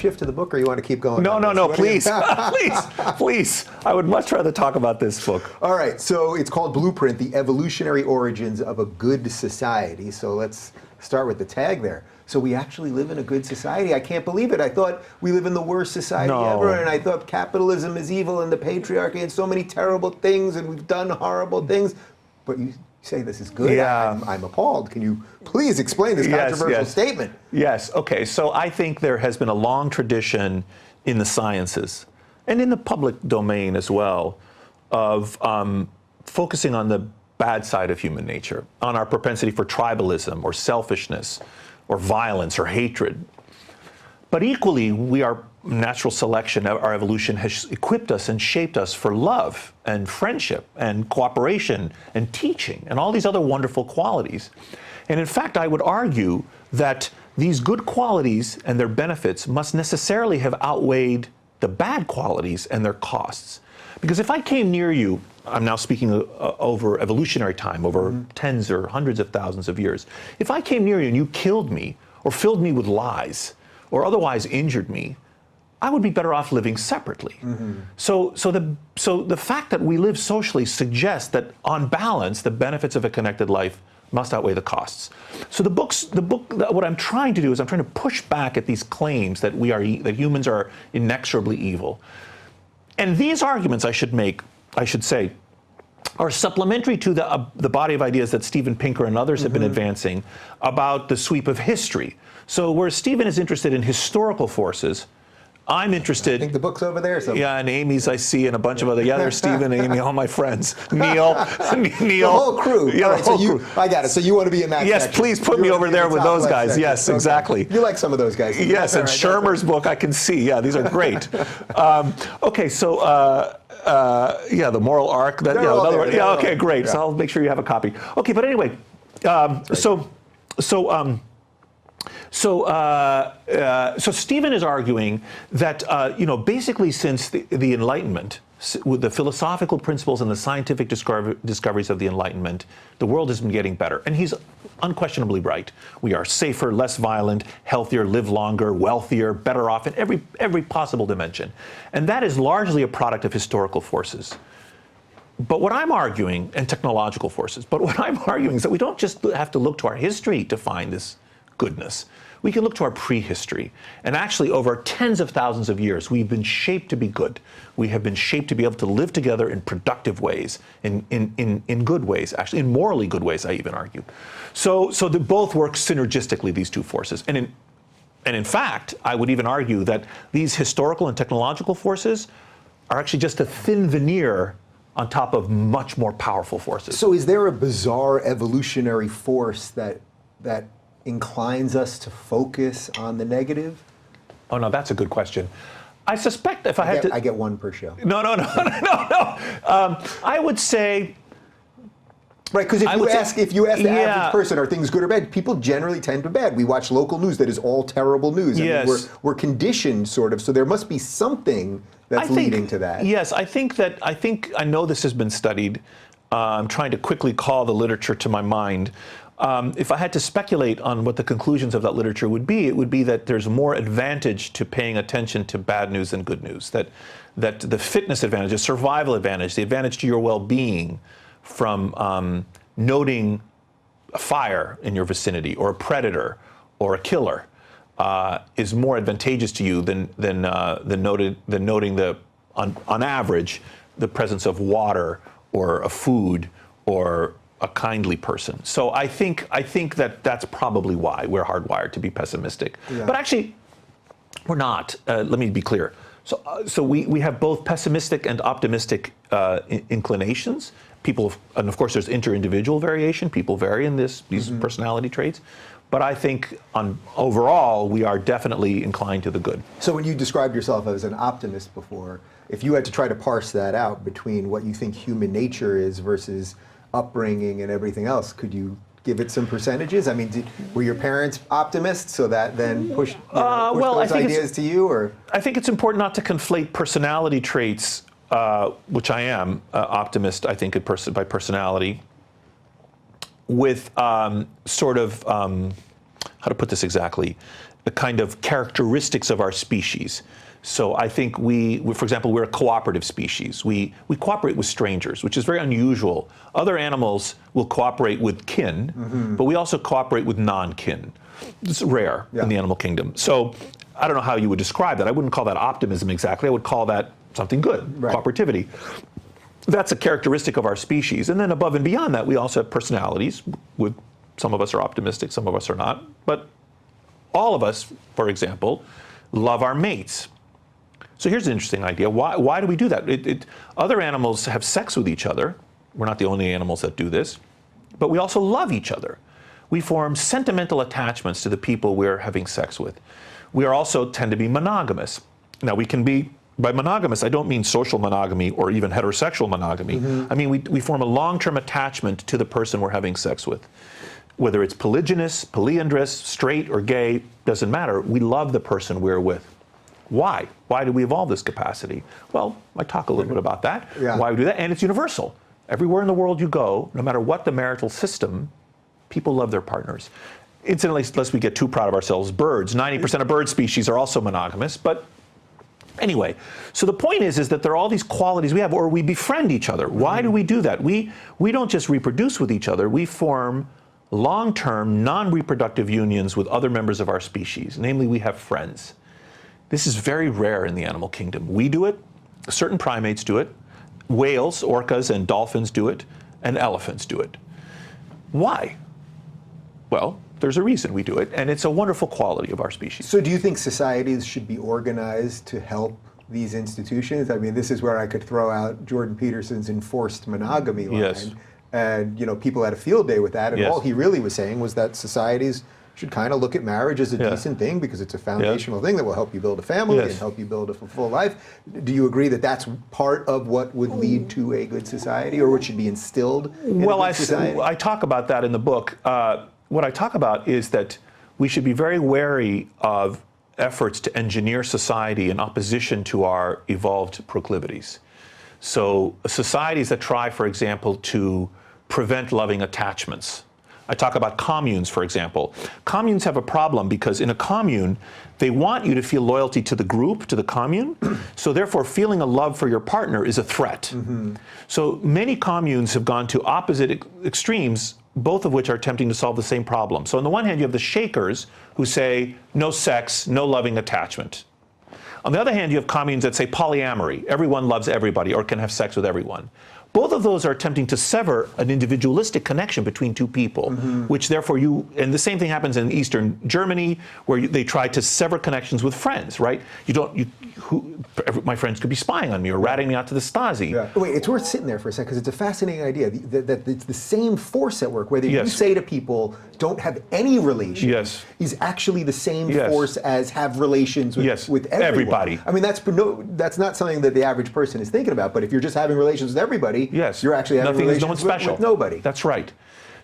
shift to the book, or you want to keep going? No, please, please. I would much rather talk about this book. All right, so it's called Blueprint, The Evolutionary Origins of a Good Society. So let's start with the tag there. So we actually live in a good society. I can't believe it. I thought we live in the worst society ever, and I thought capitalism is evil and the patriarchy and so many terrible things, and we've done horrible things. But you say this is good. Yeah. I'm appalled. Can you please explain this controversial statement? Yes. Okay. So I think there has been a long tradition in the sciences and in the public domain as well of focusing on the bad side of human nature, on our propensity for tribalism or selfishness or violence or hatred. But equally, our natural selection, our evolution has equipped us and shaped us for love and friendship and cooperation and teaching and all these other wonderful qualities. And in fact, I would argue that these good qualities and their benefits must necessarily have outweighed the bad qualities and their costs. Because if I came near you, I'm now speaking over evolutionary time, over tens or hundreds of thousands of years. If I came near you and you killed me or filled me with lies or otherwise injured me, I would be better off living separately. So the fact that we live socially suggests that on balance, the benefits of a connected life must outweigh the costs. So the book, what I'm trying to do is I'm trying to push back at these claims that that humans are inexorably evil. And these arguments, I should say, are supplementary to the body of ideas that Steven Pinker and others have been advancing about the sweep of history. So where Steven is interested in historical forces, I'm interested. I think the book's over there. So. Yeah, and Amy's I see, and a bunch of other. Yeah, there's Stephen, Amy, all my friends. Neil. The whole crew. Yeah, right, the whole crew. I got it. So you want to be in that Yes, section. please put me over there with those guys. Section. Yes, Okay. exactly. You like some of those guys. Yes, and Shermer's book I can see. Yeah, these are great. Okay, so yeah, the moral arc. Okay, great. Yeah. So I'll make sure you have a copy. Okay, but anyway, so Stephen is arguing that basically since the Enlightenment, with the philosophical principles and the scientific discoveries of the Enlightenment, the world has been getting better, and he's unquestionably right. We are safer, less violent, healthier, live longer, wealthier, better off in every possible dimension, and that is largely a product of historical forces. But what I'm arguing, and technological forces, but what I'm arguing is that we don't just have to look to our history to find this goodness. We can look to our prehistory. And actually, over tens of thousands of years, we've been shaped to be good. We have been shaped to be able to live together in productive ways, in good ways, actually, in morally good ways, I even argue. So they both work synergistically, these two forces. And in fact, I would even argue that these historical and technological forces are actually just a thin veneer on top of much more powerful forces. So is there a bizarre evolutionary force that inclines us to focus on the negative? Oh, no, that's a good question. I suspect if I get one per show. No. I would say... Right, because if you ask the average person, are things good or bad, people generally tend to bad. We watch local news that is all terrible news. Yes. I mean, we're conditioned, sort of, so there must be something that's leading to that. Yes, I know this has been studied. I'm trying to quickly call the literature to my mind. If I had to speculate on what the conclusions of that literature would be, it would be that there's more advantage to paying attention to bad news than good news. That the fitness advantage, the survival advantage, the advantage to your well-being from noting a fire in your vicinity or a predator or a killer is more advantageous to you than noting on average the presence of water or a food or a kindly person. So I think that that's probably why we're hardwired to be pessimistic. Yeah. But actually, we're not. Let me be clear. So we have both pessimistic and optimistic inclinations. People, and of course, there's inter-individual variation. People vary in these personality traits. But I think overall, we are definitely inclined to the good. So when you described yourself as an optimist before, if you had to try to parse that out between what you think human nature is versus upbringing and everything else, could you give it some percentages? I mean, were your parents optimists, so that then pushed those ideas to you? Or I think it's important not to conflate personality traits, which I am optimist, I think, by personality, with how to put this exactly? the kind of characteristics of our species. So I think for example, we're a cooperative species. We cooperate with strangers, which is very unusual. Other animals will cooperate with kin, but we also cooperate with non-kin. It's rare in the animal kingdom. So I don't know how you would describe that. I wouldn't call that optimism exactly. I would call that something good, cooperativity. That's a characteristic of our species. And then above and beyond that, we also have personalities. Some of us are optimistic, some of us are not. But all of us, for example, love our mates. So here's an interesting idea. Why do we do that? Other animals have sex with each other. We're not the only animals that do this. But we also love each other. We form sentimental attachments to the people we're having sex with. We also tend to be monogamous. Now, we can be, by monogamous, I don't mean social monogamy or even heterosexual monogamy. I mean, we form a long-term attachment to the person we're having sex with. Whether it's polygynous, polyandrous, straight, or gay, doesn't matter. We love the person we're with. Why? Why do we evolve this capacity? Well, I talk a little bit about that, why we do that, and it's universal. Everywhere in the world you go, no matter what the marital system, people love their partners. Incidentally, lest we get too proud of ourselves, birds, 90% of bird species are also monogamous, but anyway, so the point is that there are all these qualities we have, or we befriend each other. Why do we do that? We don't just reproduce with each other, we form long-term, non-reproductive unions with other members of our species. Namely, we have friends. This is very rare in the animal kingdom. We do it, certain primates do it, whales, orcas, and dolphins do it, and elephants do it. Why? Well, there's a reason we do it, and it's a wonderful quality of our species. So do you think societies should be organized to help these institutions? I mean, this is where I could throw out Jordan Peterson's enforced monogamy line. Yes. And people had a field day with that, and all he really was saying was that societies should kind of look at marriage as a decent thing because it's a foundational thing that will help you build a family and help you build a full life. Do you agree that that's part of what would lead to a good society, or what should be instilled in a good society? I talk about that in the book. What I talk about is that we should be very wary of efforts to engineer society in opposition to our evolved proclivities. So societies that try, for example, to prevent loving attachments. I talk about communes, for example. Communes have a problem because in a commune, they want you to feel loyalty to the group, to the commune. So therefore, feeling a love for your partner is a threat. So many communes have gone to opposite extremes, both of which are attempting to solve the same problem. So on the one hand, you have the Shakers who say, no sex, no loving attachment. On the other hand, you have communes that say polyamory. Everyone loves everybody or can have sex with everyone. Both of those are attempting to sever an individualistic connection between two people, which therefore and the same thing happens in Eastern Germany, where they try to sever connections with friends, right? My friends could be spying on me or ratting me out to the Stasi. Wait, it's worth sitting there for a second because it's a fascinating idea that it's the same force at work. Whether you say to people, don't have any relations, is actually the same force as have relations with everybody. I mean, that's not something that the average person is thinking about, but if you're just having relations with everybody, you're actually having relations with nobody. That's right.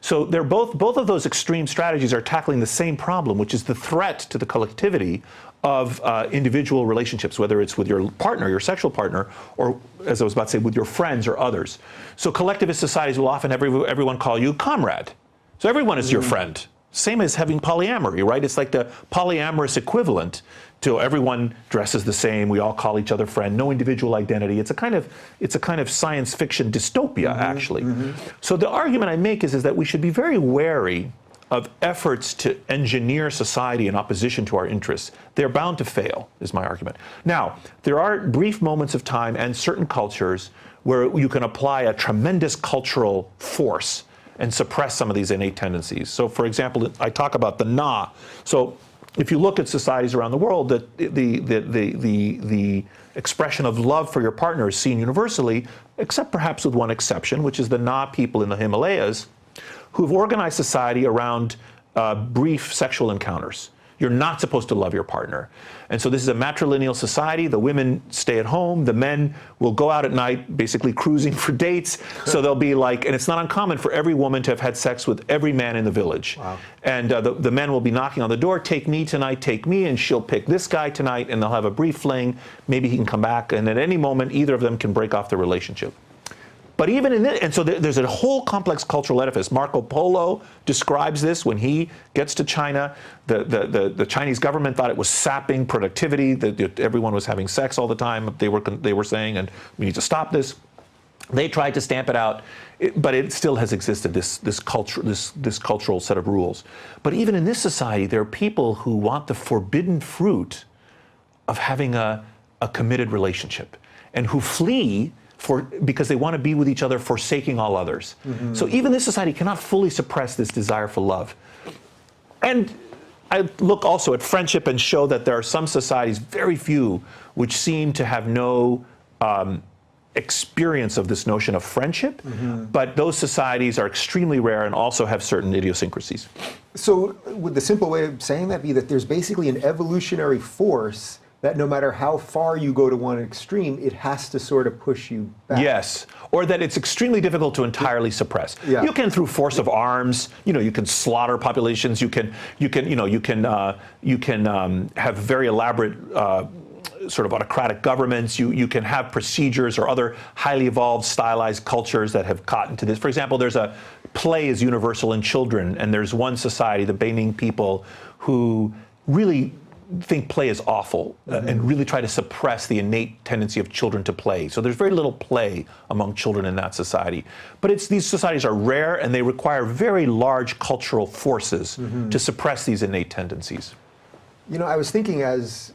So they're both of those extreme strategies are tackling the same problem, which is the threat to the collectivity of individual relationships, whether it's with your partner, your sexual partner, or, as I was about to say, with your friends or others. So collectivist societies will often everyone call you comrade. So everyone is your friend. Same as having polyamory, right? It's like the polyamorous equivalent to everyone dresses the same. We all call each other friend. No individual identity. It's a kind of science fiction dystopia, actually. So the argument I make is that we should be very wary of efforts to engineer society in opposition to our interests. They're bound to fail, is my argument. Now, there are brief moments of time and certain cultures where you can apply a tremendous cultural force and suppress some of these innate tendencies. So, for example, I talk about the na. So, if you look at societies around the world, the expression of love for your partner is seen universally, except perhaps with one exception, which is the Na people in the Himalayas, who've organized society around brief sexual encounters. You're not supposed to love your partner. And so this is a matrilineal society. The women stay at home. The men will go out at night, basically cruising for dates. So they'll be like, and it's not uncommon for every woman to have had sex with every man in the village. Wow. And the men will be knocking on the door, take me tonight, take me, and she'll pick this guy tonight, and they'll have a brief fling. Maybe he can come back, and at any moment, either of them can break off the relationship. But even in this, and so there's a whole complex cultural edifice. Marco Polo describes this when he gets to China. The Chinese government thought it was sapping productivity, that everyone was having sex all the time, they were saying, and we need to stop this. They tried to stamp it out, but it still has existed, this cultural set of rules. But even in this society, there are people who want the forbidden fruit of having a committed relationship, and who flee because they want to be with each other, forsaking all others. Mm-hmm. So even this society cannot fully suppress this desire for love. And I look also at friendship and show that there are some societies, very few, which seem to have no experience of this notion of friendship, mm-hmm. but those societies are extremely rare and also have certain idiosyncrasies. So would the simple way of saying that be that there's basically an evolutionary force that no matter how far you go to one extreme, it has to sort of push you back? Yes, or that it's extremely difficult to entirely suppress. Yeah. You can, through force of arms, you can slaughter populations. You can have very elaborate sort of autocratic governments. You can have procedures or other highly evolved, stylized cultures that have caught into this. For example, there's a play is universal in children, and there's one society, the Benin people, who really think play is awful, mm-hmm. And really try to suppress the innate tendency of children to play. So there's very little play among children in that society. But these societies are rare, and they require very large cultural forces, mm-hmm. to suppress these innate tendencies. I was thinking as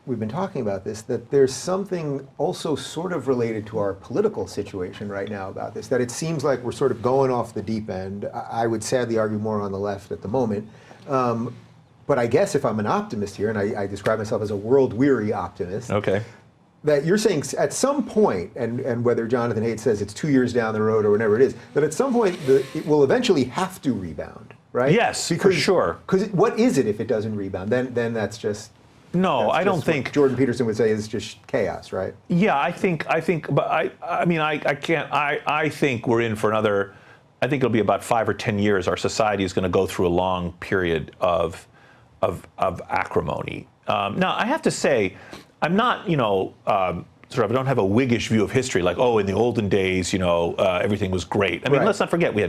we've been talking about this, that there's something also sort of related to our political situation right now about this, that it seems like we're sort of going off the deep end. I would sadly argue more on the left at the moment. But I guess if I'm an optimist here, and I describe myself as a world-weary optimist, okay, that you're saying at some point, and whether Jonathan Haidt says it's 2 years down the road or whatever it is, that at some point it will eventually have to rebound, right? Yes, for sure. Because what is it if it doesn't rebound? Then that's just... No, I don't think Jordan Peterson would say is just chaos, right? Yeah, I think, but I think we're in for another. I think it'll be about 5 or 10 years. Our society is going to go through a long period of acrimony. Now, I have to say, I'm not, I don't have a Whiggish view of history, like, in the olden days, everything was great. I mean, let's not forget, we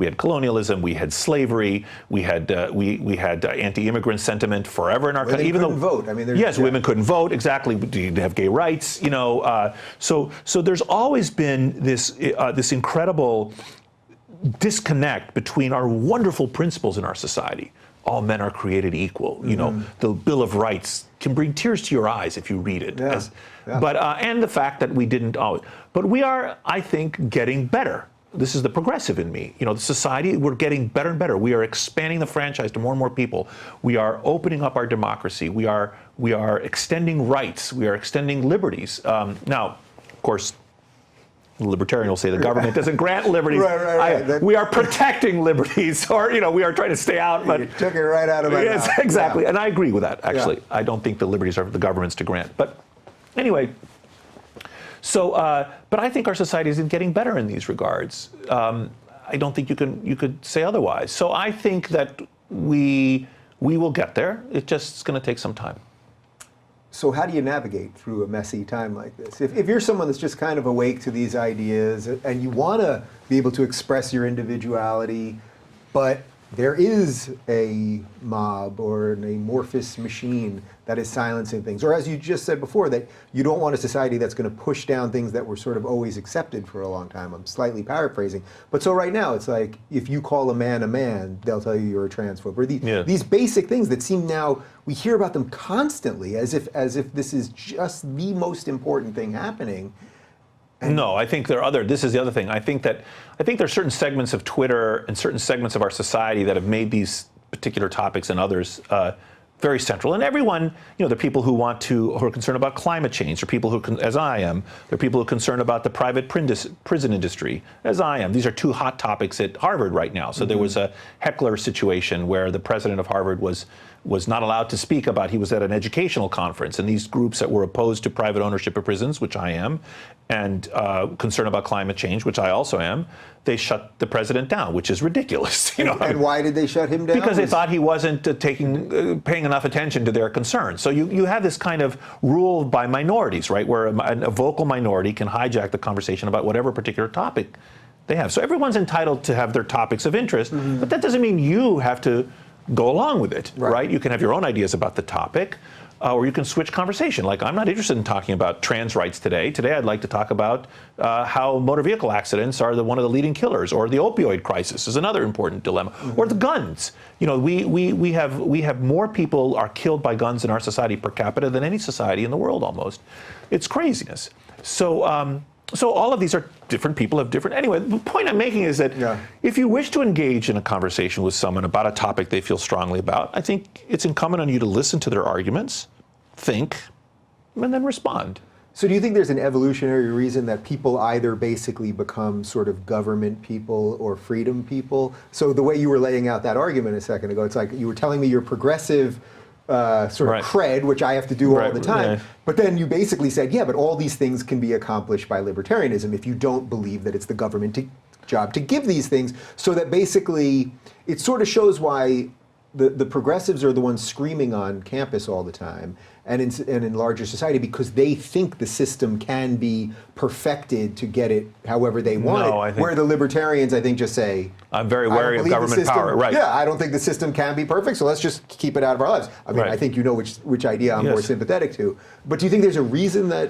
had colonialism, we had slavery, we had anti-immigrant sentiment forever in our country. Even couldn't vote. I mean, women couldn't vote. Exactly, we didn't have gay rights. So there's always been this incredible disconnect between our wonderful principles in our society. All men are created equal. Mm-hmm. The Bill of Rights can bring tears to your eyes if you read it. Yeah. But and the fact that we didn't always. But we are, I think, getting better. This is the progressive in me. The society, we're getting better and better. We are expanding the franchise to more and more people. We are opening up our democracy. We are extending rights. We are extending liberties. Now, of course, the libertarian will say the government doesn't grant liberties. Right. We are protecting liberties, or we are trying to stay out. But you took it right out of my mouth. Exactly, and I agree with that. Actually, I don't think the liberties are the government's to grant. But anyway, so but I think our society is getting better in these regards. I don't think you could say otherwise. So I think that we will get there. It's just going to take some time. So how do you navigate through a messy time like this? If you're someone that's just kind of awake to these ideas and you want to be able to express your individuality, but there is a mob or an amorphous machine that is silencing things, or as you just said before, that you don't want a society that's going to push down things that were sort of always accepted for a long time. I'm slightly paraphrasing. But so right now, it's like, if you call a man, they'll tell you you're a transphobe. Or these basic things that seem now, we hear about them constantly as if this is just the most important thing happening. No, I think this is the other thing. I think there are certain segments of Twitter and certain segments of our society that have made these particular topics and others very central. And everyone, the people who are concerned about climate change, or people who, as I am, there are people who are concerned about the private prison industry, as I am. These are two hot topics at Harvard right now. So there was a heckler situation where the president of Harvard was was not allowed to speak about, he was at an educational conference, and these groups that were opposed to private ownership of prisons, which I am, and concerned about climate change, which I also am, they shut the president down, which is ridiculous. And why did they shut him down? Because they thought he wasn't paying enough attention to their concerns. So you have this kind of rule by minorities, right, where a vocal minority can hijack the conversation about whatever particular topic they have. So everyone's entitled to have their topics of interest, but that doesn't mean you have to go along with it, right? You can have your own ideas about the topic, or you can switch conversation. Like, I'm not interested in talking about trans rights today. Today I'd like to talk about how motor vehicle accidents are one of the leading killers, or the opioid crisis is another important dilemma, or the guns. We have more people are killed by guns in our society per capita than any society in the world almost. It's craziness. So all of these are different people have different. Anyway, the point I'm making is that if you wish to engage in a conversation with someone about a topic they feel strongly about, I think it's incumbent on you to listen to their arguments, think, and then respond. So do you think there's an evolutionary reason that people either basically become sort of government people or freedom people? So the way you were laying out that argument a second ago, it's like you were telling me you're progressive sort of cred, which I have to do all the time. But then you basically said, yeah, but all these things can be accomplished by libertarianism if you don't believe that it's the government job to give these things. So that basically it sort of shows why the progressives are the ones screaming on campus all the time and in larger society, because they think the system can be perfected to get it however they want it. Where the libertarians, I think, just say, I'm very wary of government power. Right. Yeah, I don't think the system can be perfect, so let's just keep it out of our lives. I mean, I think you know which idea I'm more sympathetic to. But do you think there's a reason that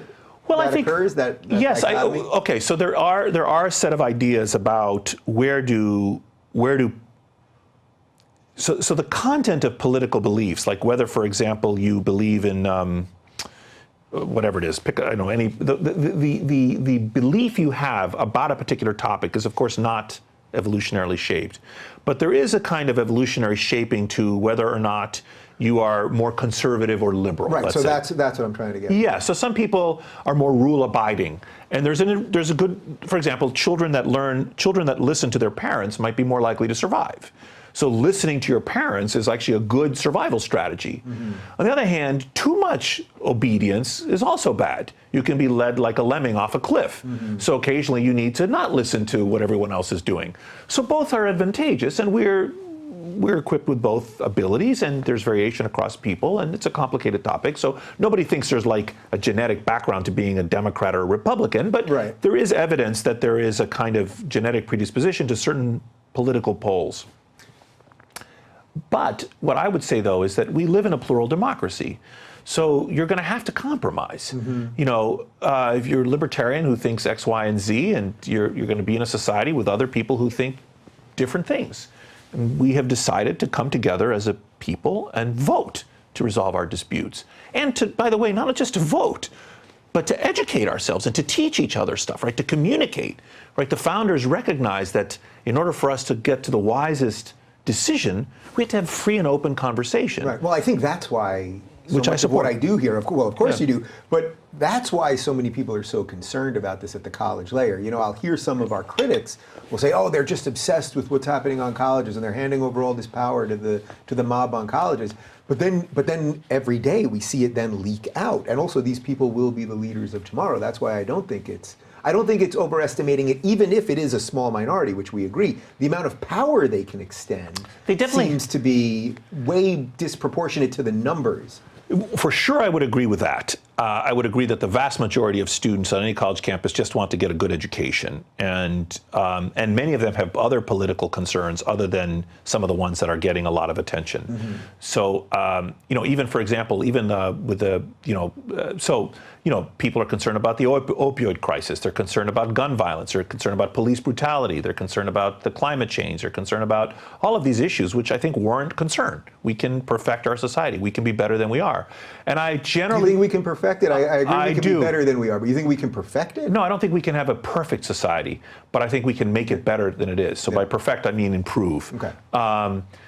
I think occurs? Yes. Okay. So there are a set of ideas about So the content of political beliefs, like whether, for example, you believe in whatever it is, the belief you have about a particular topic is, of course, not evolutionarily shaped, but there is a kind of evolutionary shaping to whether or not you are more conservative or liberal. Right. So that's what I'm trying to get. Yeah. So some people are more rule-abiding, and there's a good, for example, children that listen to their parents might be more likely to survive. So listening to your parents is actually a good survival strategy. On the other hand, too much obedience is also bad. You can be led like a lemming off a cliff. So occasionally you need to not listen to what everyone else is doing. So both are advantageous, and we're equipped with both abilities, and there's variation across people, and it's a complicated topic. So nobody thinks there's like a genetic background to being a Democrat or a Republican, but there is evidence that there is a kind of genetic predisposition to certain political poles. But what I would say, though, is that we live in a plural democracy. So you're going to have to compromise. If you're a libertarian who thinks X, Y, and Z, and you're going to be in a society with other people who think different things. And we have decided to come together as a people and vote to resolve our disputes. And to, by the way, not just to vote, but to educate ourselves and to teach each other stuff, right? To communicate, right? The founders recognized that in order for us to get to the wisest decision, we have to have free and open conversation. Right. Well, I think that's why much of what I do here, of course you do, but that's why so many people are so concerned about this at the college layer. I'll hear some of our critics will say, oh, they're just obsessed with what's happening on colleges and they're handing over all this power to the mob on colleges. But then every day we see it then leak out. And also these people will be the leaders of tomorrow. That's why I don't think it's overestimating it, even if it is a small minority, which we agree. The amount of power they can extend seems to be way disproportionate to the numbers. For sure, I would agree with that. I would agree that the vast majority of students on any college campus just want to get a good education, and many of them have other political concerns other than some of the ones that are getting a lot of attention. So, even for example, people are concerned about the opioid crisis. They're concerned about gun violence. They're concerned about police brutality. They're concerned about the climate change. They're concerned about all of these issues, which I think warrant concern. We can perfect our society. We can be better than we are. And I generally... Do you think we can perfect it? I agree we can be better than we are, but you think we can perfect it? No, I don't think we can have a perfect society, but I think we can make it better than it is. So by perfect, I mean improve. Okay.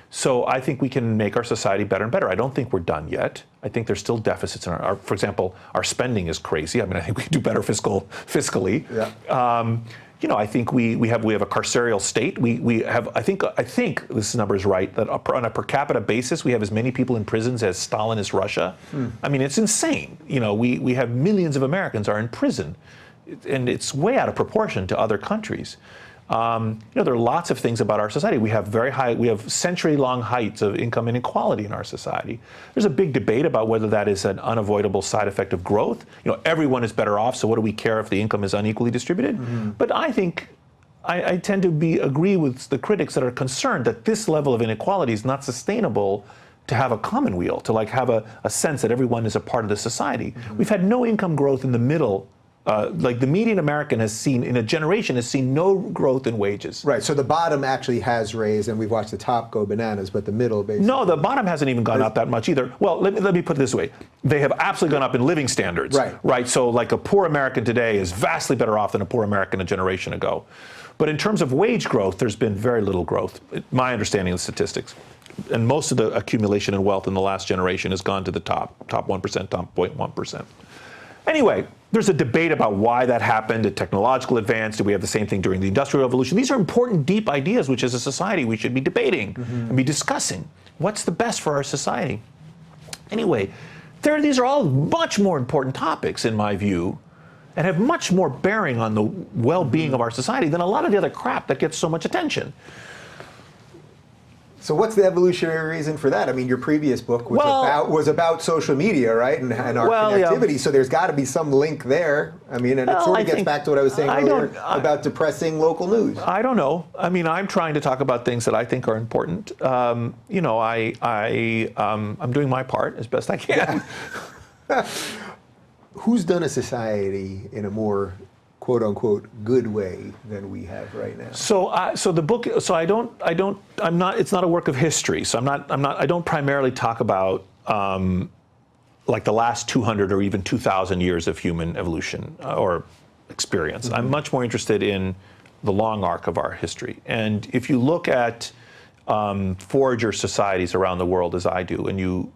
So I think we can make our society better and better. I don't think we're done yet. I think there's still deficits in for example, our spending is crazy. I mean, I think we can do better fiscally. Yeah. I think we have a carceral state. We have, I think this number is right, that on a per capita basis we have as many people in prisons as Stalinist Russia. I mean, it's insane. We have millions of Americans are in prison, and it's way out of proportion to other countries. There are lots of things about our society. We have century-long heights of income inequality in our society. There's a big debate about whether that is an unavoidable side effect of growth. Everyone is better off, so what do we care if the income is unequally distributed? But I think I tend to agree with the critics that are concerned that this level of inequality is not sustainable to have a commonweal, to have a sense that everyone is a part of the society. We've had no income growth in the middle. Like the median American in a generation has seen no growth in wages. Right, so the bottom actually has raised, and we've watched the top go bananas, but the middle basically... No, the bottom hasn't even gone up that much either. Well, let me put it this way. They have absolutely gone up in living standards. Right, so like a poor American today is vastly better off than a poor American a generation ago. But in terms of wage growth, there's been very little growth, my understanding of the statistics. And most of the accumulation in wealth in the last generation has gone to the top 1%, top 0.1%. Anyway, there's a debate about why that happened, a technological advance. Did we have the same thing during the Industrial Revolution? These are important, deep ideas which as a society we should be debating and be discussing. What's the best for our society? Anyway, these are all much more important topics in my view and have much more bearing on the well-being of our society than a lot of the other crap that gets so much attention. So what's the evolutionary reason for that? I mean, your previous book was about social media, right, and our connectivity. Yeah. So there's got to be some link there. I mean, and it sort of gets back to what I was saying earlier about depressing local news. I don't know. I mean, I'm trying to talk about things that I think are important. I'm doing my part as best I can. Who's done a society in a more quote unquote good way than we have right now? So the book. So I'm not. It's not a work of history. So I don't primarily talk about like the last 200 or even 2,000 years of human evolution or experience. I'm much more interested in the long arc of our history. And if you look at forager societies around the world, as I do, and you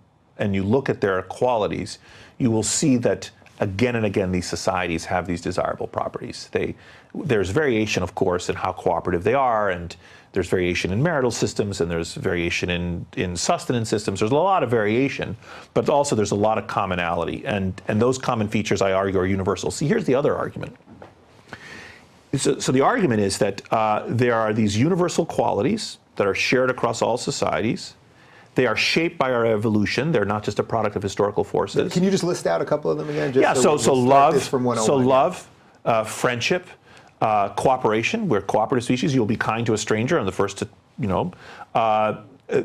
look at their qualities, you will see that again and again, these societies have these desirable properties. There's variation, of course, in how cooperative they are, and there's variation in marital systems, and there's variation in sustenance systems. There's a lot of variation, but also there's a lot of commonality, and those common features, I argue, are universal. See, here's the other argument. So the argument is that there are these universal qualities that are shared across all societies. They are shaped by our evolution. They're not just a product of historical forces. Can you just list out a couple of them again? Just yeah, so love, friendship, cooperation. We're a cooperative species. You'll be kind to a stranger and the first to,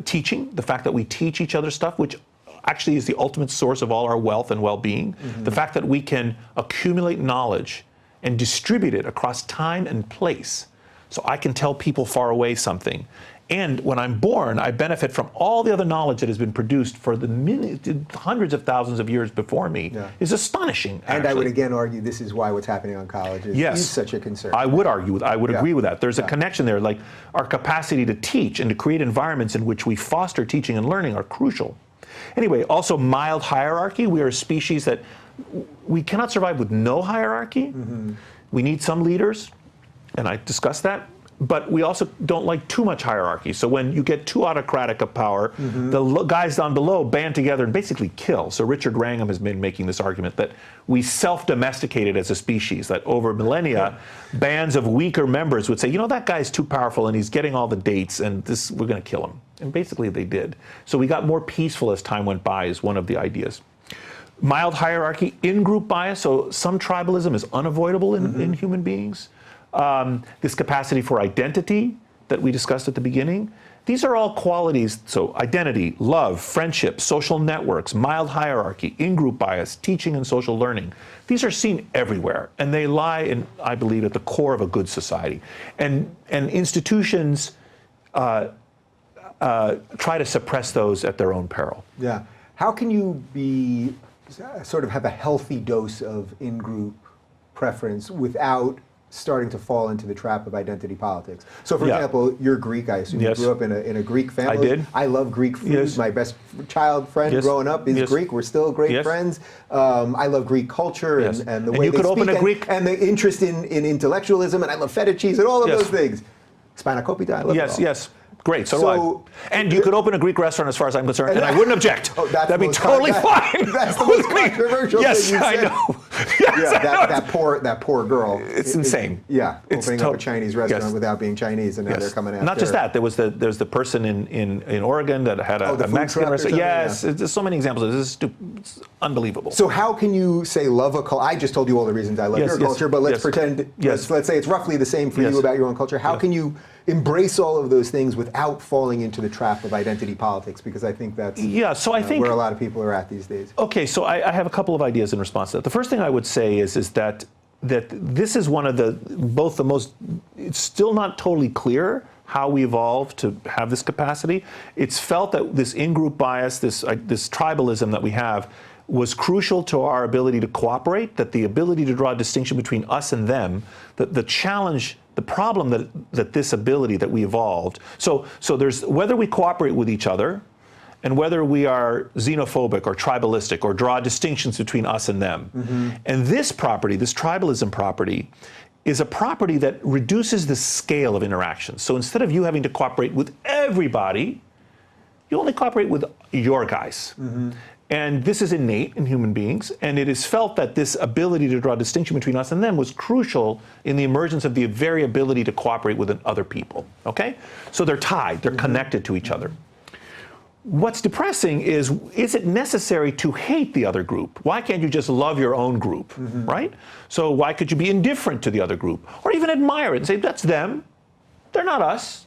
teaching, the fact that we teach each other stuff, which actually is the ultimate source of all our wealth and well-being. The fact that we can accumulate knowledge and distribute it across time and place. So I can tell people far away something. And when I'm born, I benefit from all the other knowledge that has been produced for the hundreds of thousands of years before me. Is astonishing, actually. And I would again argue this is why what's happening on colleges is such a concern. I would agree with that. There's a connection there. Like our capacity to teach and to create environments in which we foster teaching and learning are crucial. Anyway, also mild hierarchy. We are a species that we cannot survive with no hierarchy. We need some leaders, and I discussed that. But we also don't like too much hierarchy. So when you get too autocratic of power, the guys down below band together and basically kill. So Richard Wrangham has been making this argument that we self-domesticated as a species, that over millennia, bands of weaker members would say, that guy's too powerful and he's getting all the dates and we're going to kill him. And basically they did. So we got more peaceful as time went by is one of the ideas. Mild hierarchy, in-group bias. So some tribalism is unavoidable in human beings. This capacity for identity that we discussed at the beginning. These are all qualities, so identity, love, friendship, social networks, mild hierarchy, in-group bias, teaching and social learning. These are seen everywhere, and they lie, I believe, at the core of a good society. And institutions try to suppress those at their own peril. Yeah. How can you have a healthy dose of in-group preference without starting to fall into the trap of identity politics. So, for Yeah. example, you're Greek. I assume Yes. you grew up in a Greek family. I did. I love Greek food. Yes. My best child friend Yes. growing up is Yes. Greek. We're still great Yes. friends. I love Greek culture Yes. and the And way you they could open speak a Greek- and the interest in intellectualism, and I love feta cheese and all of Yes. those things. Spanakopita, I love it Yes, all. yes. Great, so, So- do I. And you could open a Greek restaurant as far as I'm concerned, and I wouldn't object. Oh, that's That'd be the most totally fine. That's the with most me. controversial Yes, thing you I said. know. Yes, Yeah, I know. that poor girl. It's insane. Yeah, It's opening up a Chinese restaurant yes. without being Chinese, and now Yes. they're coming after. Not just that. There's the person in Oregon that had Oh, the a food Mexican truck or restaurant. something? Yes, Yeah. there's so many examples. This is it's unbelievable. So how can you say love a culture? I just told you all the reasons I love Yes, your yes, culture, but let's yes. pretend. Yes. Let's say it's roughly the same for Yes. you about your own culture. How Yeah. can you embrace all of those things without falling into the trap of identity politics? Because I think that's So I think where a lot of people are at these days. Okay, so I have a couple of ideas in response to that. The first thing I would say is that this is one of both the most, it's still not totally clear how we evolved to have this capacity. It's felt that this in-group bias, this tribalism that we have, was crucial to our ability to cooperate, that the ability to draw a distinction between us and them, the challenge, the problem that this ability that we evolved. So there's whether we cooperate with each other, and whether we are xenophobic or tribalistic or draw distinctions between us and them. Mm-hmm. And this property, this tribalism property, is a property that reduces the scale of interactions. So instead of you having to cooperate with everybody, you only cooperate with your guys. Mm-hmm. And this is innate in human beings, and it is felt that this ability to draw a distinction between us and them was crucial in the emergence of the very ability to cooperate with other people, okay? So they're tied, they're connected to each other. What's depressing is it necessary to hate the other group? Why can't you just love your own group, right? So why could you be indifferent to the other group? Or even admire it and say, that's them, they're not us,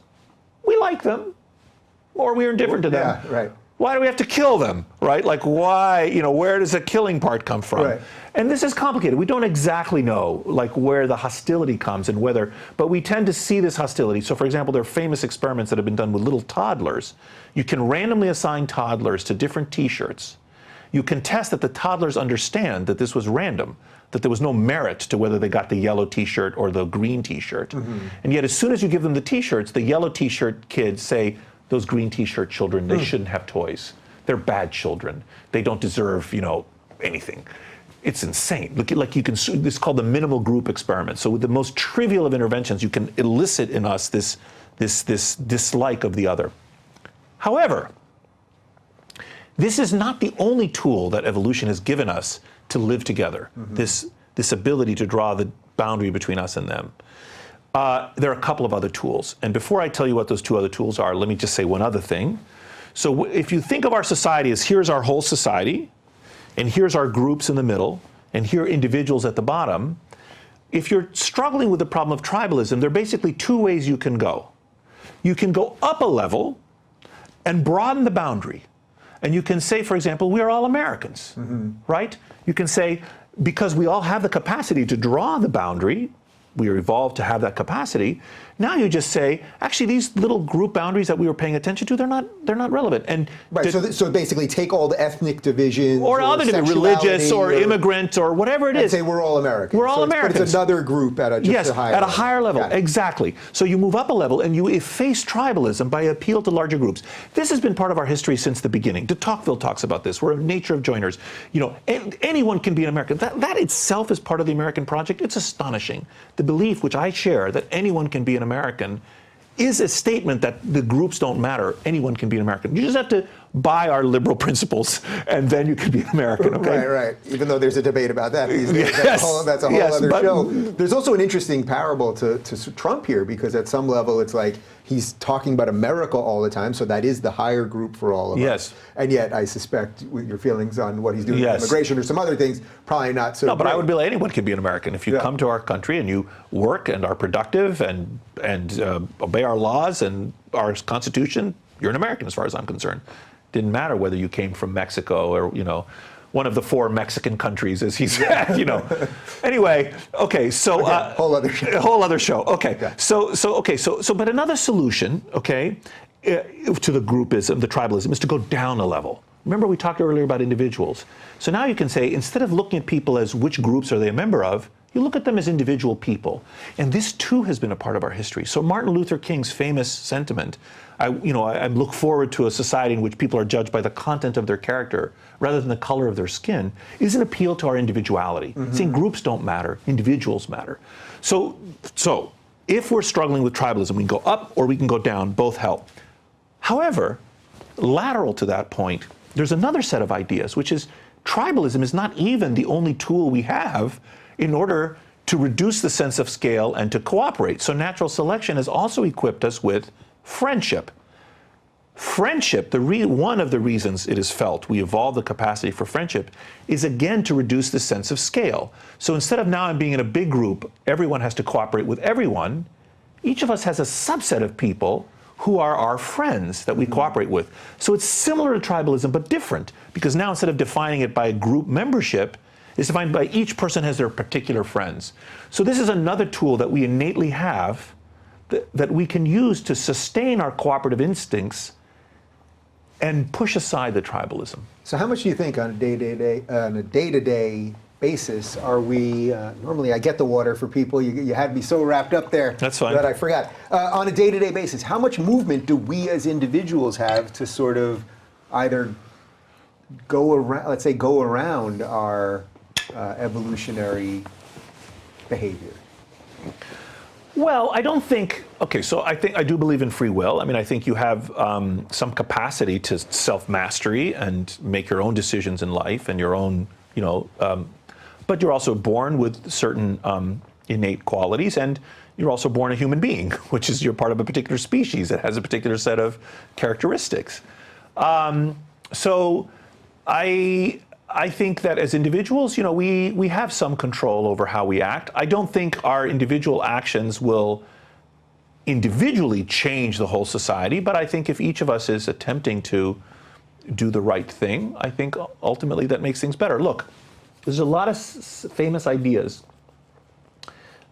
we like them, or we're indifferent to them. Yeah, right. Why do we have to kill them, right? Like why, where does the killing part come from? Right. And this is complicated. We don't exactly know like where the hostility comes and whether, but we tend to see this hostility. So for example, there are famous experiments that have been done with little toddlers. You can randomly assign toddlers to different t-shirts. You can test that the toddlers understand that this was random, that there was no merit to whether they got the yellow t-shirt or the green t-shirt. Mm-hmm. And yet as soon as you give them the t-shirts, the yellow t-shirt kids say, those green t-shirt children, they shouldn't have toys. They're bad children. They don't deserve, anything. It's insane. Like you can, this is called the minimal group experiment. So with the most trivial of interventions, you can elicit in us this dislike of the other. However, this is not the only tool that evolution has given us to live together. Mm-hmm. This ability to draw the boundary between us and them. There are a couple of other tools. And before I tell you what those two other tools are, let me just say one other thing. So if you think of our society as here's our whole society, and here's our groups in the middle, and here are individuals at the bottom, if you're struggling with the problem of tribalism, there are basically two ways you can go. You can go up a level and broaden the boundary. And you can say, for example, we are all Americans, right? You can say, because we all have the capacity to draw the boundary, we are evolved to have that capacity. Now you just say, actually, these little group boundaries that we were paying attention to, they're not relevant. And right. So basically, take all the ethnic divisions, or other divisions, religious or immigrant or whatever it is. And say we're all Americans. We're all Americans. But it's another group at a higher level. Exactly. So you move up a level and you efface tribalism by appeal to larger groups. This has been part of our history since the beginning. De Tocqueville talks about this. We're a nature of joiners. Anyone can be an American. That itself is part of the American project. It's astonishing. The belief, which I share, that anyone can be an American is a statement that the groups don't matter. Anyone can be an American. You just have to buy our liberal principles, and then you can be an American, okay? Right. Even though there's a debate about that these days. Yes. That's a whole other show. There's also an interesting parable to Trump here, because at some level it's like he's talking about America all the time, so that is the higher group for all of us. And yet I suspect with your feelings on what he's doing with immigration or some other things, probably not so No, but great. I would be like, anyone can be an American. If you come to our country and you work and are productive and obey our laws and our Constitution, you're an American as far as I'm concerned. Didn't matter whether you came from Mexico or, one of the 4 Mexican countries, as he said, Anyway, okay, so whole other show. Whole other show. Okay, but another solution, okay, to the groupism, the tribalism, is to go down a level. Remember, we talked earlier about individuals. So now you can say, instead of looking at people as which groups are they a member of, You look at them as individual people. And this too has been a part of our history. So Martin Luther King's famous sentiment, I look forward to a society in which people are judged by the content of their character rather than the color of their skin, is an appeal to our individuality. Saying groups don't matter, individuals matter. So if we're struggling with tribalism, we can go up or we can go down, both help. However, lateral to that point, there's another set of ideas, which is tribalism is not even the only tool we have in order to reduce the sense of scale and to cooperate. So natural selection has also equipped us with friendship. Friendship, one of the reasons it is felt we evolved the capacity for friendship is again to reduce the sense of scale. So instead of now being in a big group, everyone has to cooperate with everyone, each of us has a subset of people who are our friends that we cooperate with. So it's similar to tribalism, but different, because now instead of defining it by group membership, it's defined by each person has their particular friends. So this is another tool that we innately have that we can use to sustain our cooperative instincts and push aside the tribalism. So how much do you think on a day-to-day basis are we, normally I get the water for people, you had me so wrapped up there That's fine. that I forgot. On a day-to-day basis, how much movement do we as individuals have to sort of either go around, let's say go around our evolutionary behavior? Well, I don't think, okay, so I do believe in free will. I mean, I think you have some capacity to self-mastery and make your own decisions in life and your own, but you're also born with certain innate qualities, and you're also born a human being, which is you're part of a particular species that has a particular set of characteristics. So I think that as individuals, we have some control over how we act. I don't think our individual actions will individually change the whole society, but I think if each of us is attempting to do the right thing, I think ultimately that makes things better. Look, there's a lot of famous ideas.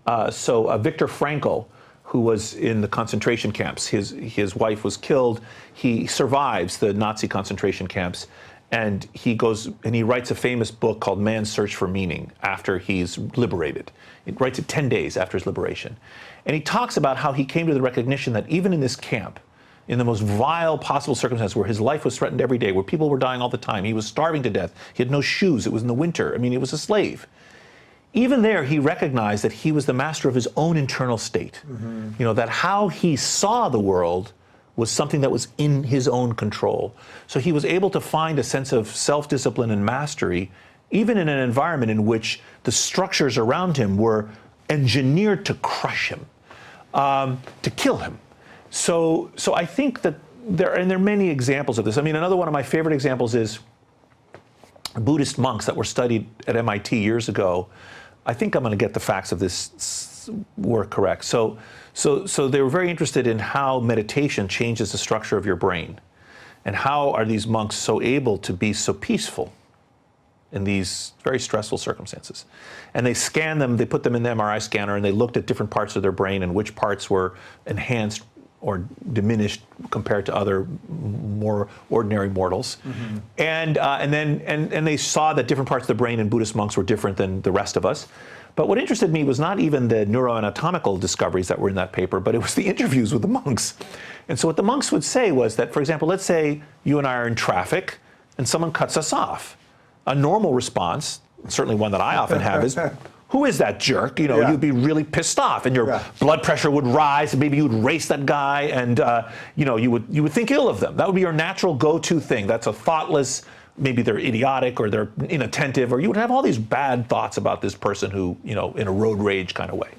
Viktor Frankl, who was in the concentration camps, his wife was killed. He survives the Nazi concentration camps. And he goes and he writes a famous book called Man's Search for Meaning after he's liberated. He writes it 10 days after his liberation. And he talks about how he came to the recognition that even in this camp, in the most vile possible circumstances where his life was threatened every day, where people were dying all the time, he was starving to death, he had no shoes, it was in the winter, I mean, he was a slave. Even there, he recognized that he was the master of his own internal state. That how he saw the world was something that was in his own control. So he was able to find a sense of self-discipline and mastery, even in an environment in which the structures around him were engineered to crush him, to kill him. So I think that there are many examples of this. I mean, another one of my favorite examples is Buddhist monks that were studied at MIT years ago. I think I'm going to get the facts of this work correct. So they were very interested in how meditation changes the structure of your brain, and how are these monks so able to be so peaceful in these very stressful circumstances. And they scanned them, they put them in the MRI scanner, and they looked at different parts of their brain and which parts were enhanced or diminished compared to other more ordinary mortals. And they saw that different parts of the brain in Buddhist monks were different than the rest of us. But what interested me was not even the neuroanatomical discoveries that were in that paper, but it was the interviews with the monks. And so what the monks would say was that, for example, let's say you and I are in traffic and someone cuts us off. A normal response, certainly one that I often have, is, who is that jerk? You'd be really pissed off, and your blood pressure would rise, and maybe you would race that guy, and you would think ill of them. That would be your natural go-to thing. That's a thoughtless, maybe they're idiotic or they're inattentive, or you would have all these bad thoughts about this person who, in a road rage kind of way.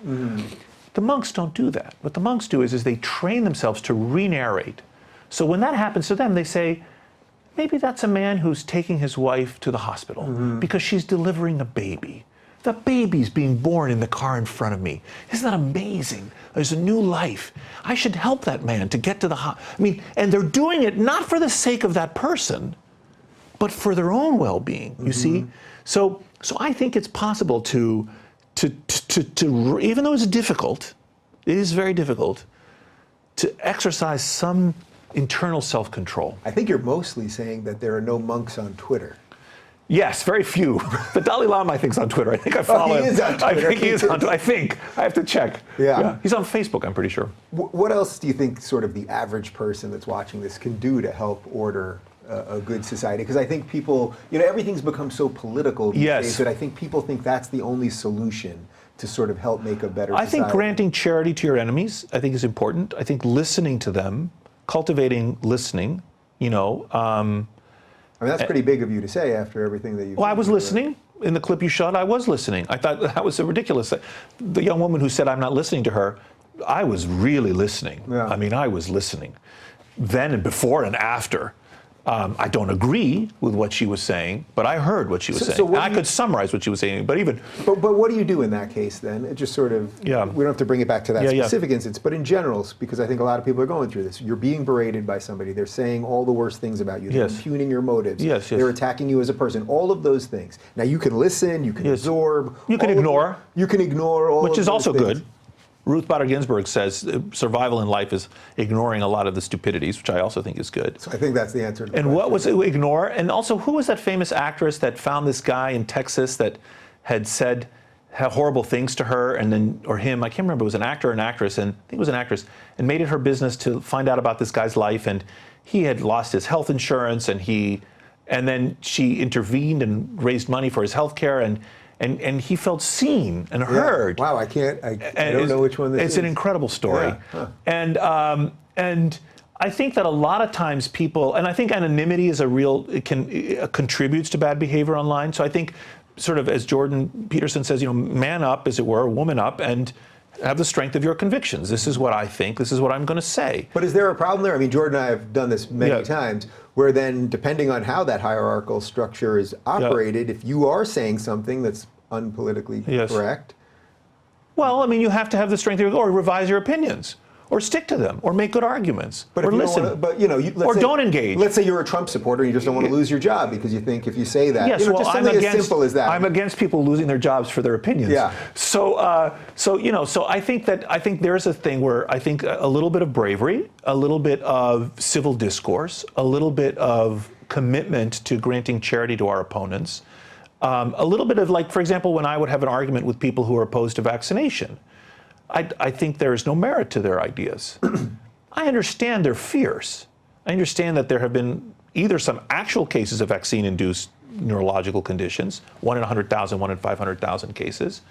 The monks don't do that. What the monks do is they train themselves to re-narrate. So when that happens to them, they say, maybe that's a man who's taking his wife to the hospital because she's delivering a baby. The baby's being born in the car in front of me. Isn't that amazing? There's a new life. I should help that man to get to the hospital. And they're doing it not for the sake of that person, but for their own well-being, you see? So I think it's possible to even though it's difficult, it is very difficult, to exercise some internal self-control. I think you're mostly saying that there are no monks on Twitter. Yes, very few. The Dalai Lama, I think, is on Twitter. I think I follow him. He is on Twitter. I think he is on Twitter. I think. I have to check. Yeah. He's on Facebook, I'm pretty sure. What else do you think sort of the average person that's watching this can do to help order a good society? Because I think people, everything's become so political these days that I think people think that's the only solution to sort of help make a better society. I think granting charity to your enemies, I think, is important. I think listening to them, cultivating listening, I mean, that's pretty big of you to say after everything that you've Well, I was listening. In the clip you shot, I was listening. I thought that was so ridiculous. The young woman who said I'm not listening to her, I was really listening. Yeah. I mean, I was listening. Then and before and after. I don't agree with what she was saying, but I heard what she was saying. And I could summarize what she was saying, but even... But what do you do in that case then? It just sort of... We don't have to bring it back to that specific instance, but in general, because I think a lot of people are going through this. You're being berated by somebody. They're saying all the worst things about you. They're impugning your motives. They're attacking you as a person. All of those things. Now, you can listen, you can absorb. You can ignore. You can ignore all of those things. Which is also good. Ruth Bader Ginsburg says survival in life is ignoring a lot of the stupidities, which I also think is good. So I think that's the answer to the question. What was it? Ignore? And also, who was that famous actress that found this guy in Texas that had said horrible things to her, and then, or him, I can't remember, it was an actor or an actress, and I think it was an actress, and made it her business to find out about this guy's life, and he had lost his health insurance, and then she intervened and raised money for his health care, and he felt seen and heard. Wow, I don't know which one this is. It's an incredible story. And I think that a lot of times people, and I think anonymity is it contributes to bad behavior online. So I think sort of as Jordan Peterson says, man up, as it were, woman up, and have the strength of your convictions. This is what I think. This is what I'm going to say. But is there a problem there? I mean, Jordan and I have done this many times, where then, depending on how that hierarchical structure is operated, if you are saying something that's unpolitically correct... Well, I mean, you have to have the strength of or revise your opinions, or stick to them, or make good arguments, or listen. Or don't engage. Let's say you're a Trump supporter and you just don't want to lose your job because you think if you say that, just something as simple as that. I'm against people losing their jobs for their opinions. So I think there's a thing where I think a little bit of bravery, a little bit of civil discourse, a little bit of commitment to granting charity to our opponents, a little bit of, like, for example, when I would have an argument with people who are opposed to vaccination, I think there is no merit to their ideas. I understand their fears. I understand that there have been either some actual cases of vaccine-induced neurological conditions, 1 in 100,000, 1 in 500,000 cases,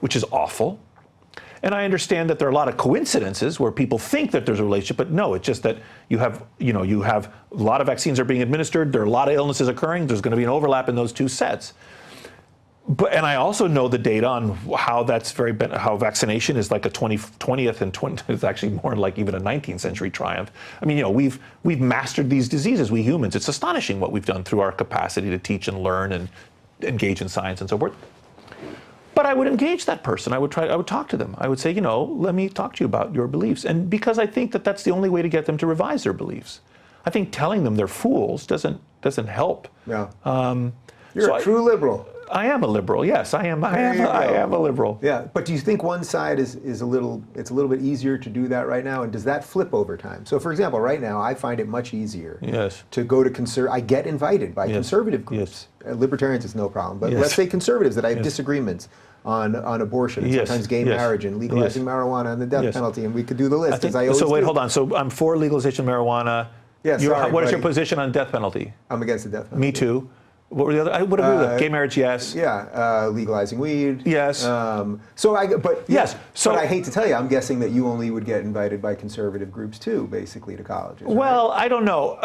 which is awful. And I understand that there are a lot of coincidences where people think that there's a relationship, but no, it's just that you have a lot of vaccines are being administered, there are a lot of illnesses occurring, there's going to be an overlap in those two sets. And I also know the data on how how vaccination is like a 20th and 20th, it's actually more like even a 19th century triumph. I mean, we've mastered these diseases, we humans. It's astonishing what we've done through our capacity to teach and learn and engage in science and so forth. But I would engage that person. I would talk to them. I would say, let me talk to you about your beliefs. And because I think that that's the only way to get them to revise their beliefs. I think telling them they're fools doesn't help. Yeah. You're a true liberal. I am a liberal. Yes, I am. I am a liberal. Yeah, but do you think one side it's a little bit easier to do that right now, and does that flip over time? So, for example, right now I find it much easier to go to I get invited by conservative groups. Libertarians, it's no problem, but let's say conservatives that I have disagreements on abortion, and sometimes gay marriage, and legalizing marijuana and the death penalty, and we could do the list. Hold on. So I'm for legalization of marijuana. What is your position on death penalty? I'm against the death penalty. Me too. What were the other? What are we? Gay marriage, yes. Yeah, legalizing weed. Yes. But I hate to tell you, I'm guessing that you only would get invited by conservative groups too, basically, to colleges. Well, right? I don't know.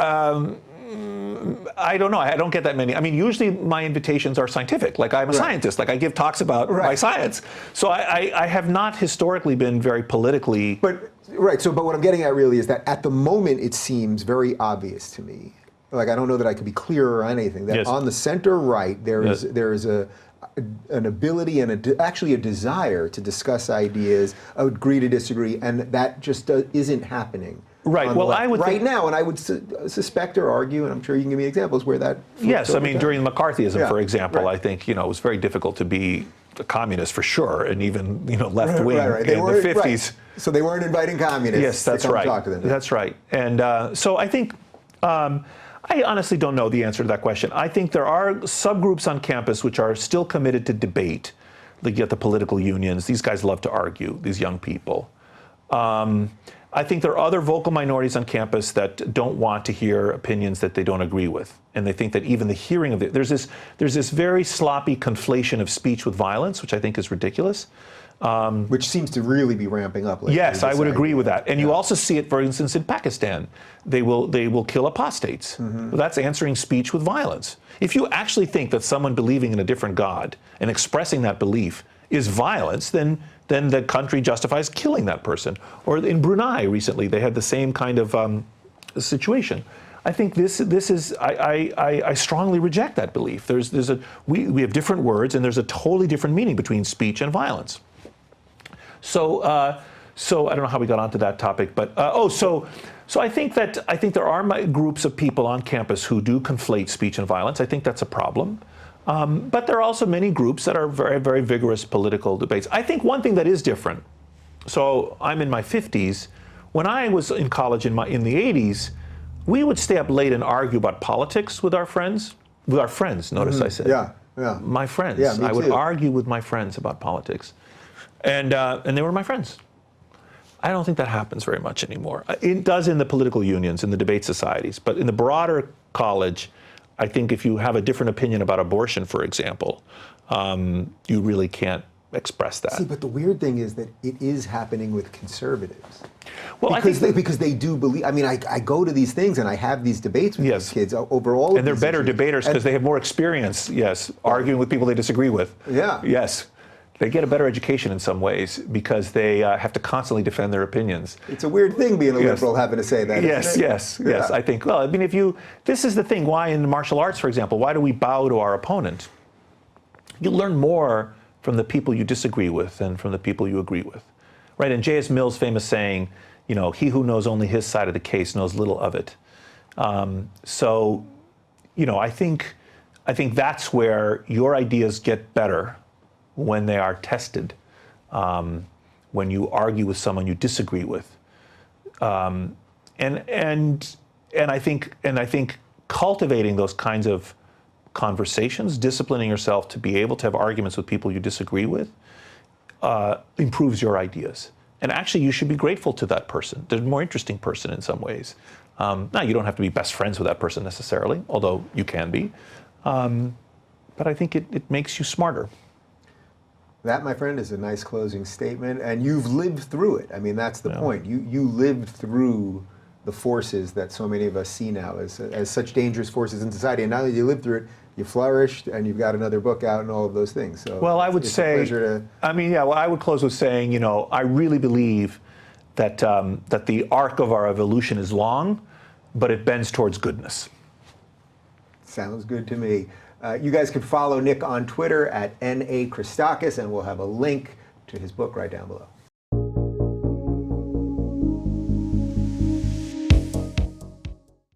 I don't know. I don't get that many. I mean, usually my invitations are scientific. Like, I'm a scientist. Like, I give talks about my science. So I have not historically been very politically. But what I'm getting at really is that at the moment it seems very obvious to me. Like, I don't know that I could be clearer on anything. That on the center right, there is an ability and actually a desire to discuss ideas, agree to disagree, and that just isn't happening. Right. Well, I would right now, and I would suspect or argue, and I'm sure you can give me examples where that. Yes, I mean during McCarthyism, for example, I think it was very difficult to be a communist for sure, and even left wing in the 50s. Right. So they weren't inviting communists. Yes, that's to come right. Talk to them. That's right. And so I think. I honestly don't know the answer to that question. I think there are subgroups on campus which are still committed to debate. Like you get the political unions. These guys love to argue, these young people. I think there are other vocal minorities on campus that don't want to hear opinions that they don't agree with. And they think that even the hearing of it, there's this very sloppy conflation of speech with violence, which I think is ridiculous. Which seems to really be ramping up lately. Yes, I would agree with that. And you also see it, for instance, in Pakistan. They will kill apostates. Well, that's answering speech with violence. If you actually think that someone believing in a different God and expressing that belief is violence, then the country justifies killing that person. Or in Brunei recently, they had the same kind of situation. I think this is I strongly reject that belief. We have different words, and there's a totally different meaning between speech and violence. So I don't know how we got onto that topic, but so I think there are groups of people on campus who do conflate speech and violence. I think that's a problem. But there are also many groups that are very, very vigorous political debates. I think one thing that is different. So I'm in my 50s. When I was in college in the 80s, we would stay up late and argue about politics with our friends. With our friends, notice I said. Yeah. My friends. Yeah, me I would too. argue with my friends about politics. And they were my friends. I don't think that happens very much anymore. It does in the political unions, in the debate societies, but in the broader college, I think if you have a different opinion about abortion, for example, you really can't express that. See, but the weird thing is that it is happening with conservatives. Well, because they do believe. I mean, I go to these things and I have these debates with these kids over all. And they're better debaters because they have more experience. Yes, arguing with people they disagree with. Yeah. Yes. They get a better education in some ways because they have to constantly defend their opinions. It's a weird thing being a liberal having to say that. Yes. I think, well, I mean, this is the thing, why in martial arts, for example, why do we bow to our opponent? You learn more from the people you disagree with than from the people you agree with, right? And J.S. Mill's famous saying, he who knows only his side of the case knows little of it. I think that's where your ideas get better when they are tested, when you argue with someone you disagree with, and I think cultivating those kinds of conversations, disciplining yourself to be able to have arguments with people you disagree with, improves your ideas. And actually, you should be grateful to that person. They're a more interesting person in some ways. Now, you don't have to be best friends with that person necessarily, although you can be. But I think it makes you smarter. That, my friend, is a nice closing statement, and you've lived through it. I mean, that's the point. You lived through the forces that so many of us see now as such dangerous forces in society, and now that you lived through it, you flourished, and you've got another book out and all of those things. So, well, I would say, I would close with saying, I really believe that that the arc of our evolution is long, but it bends towards goodness. Sounds good to me. You guys can follow Nick on Twitter at @NA Christakis, and we'll have a link to his book right down below.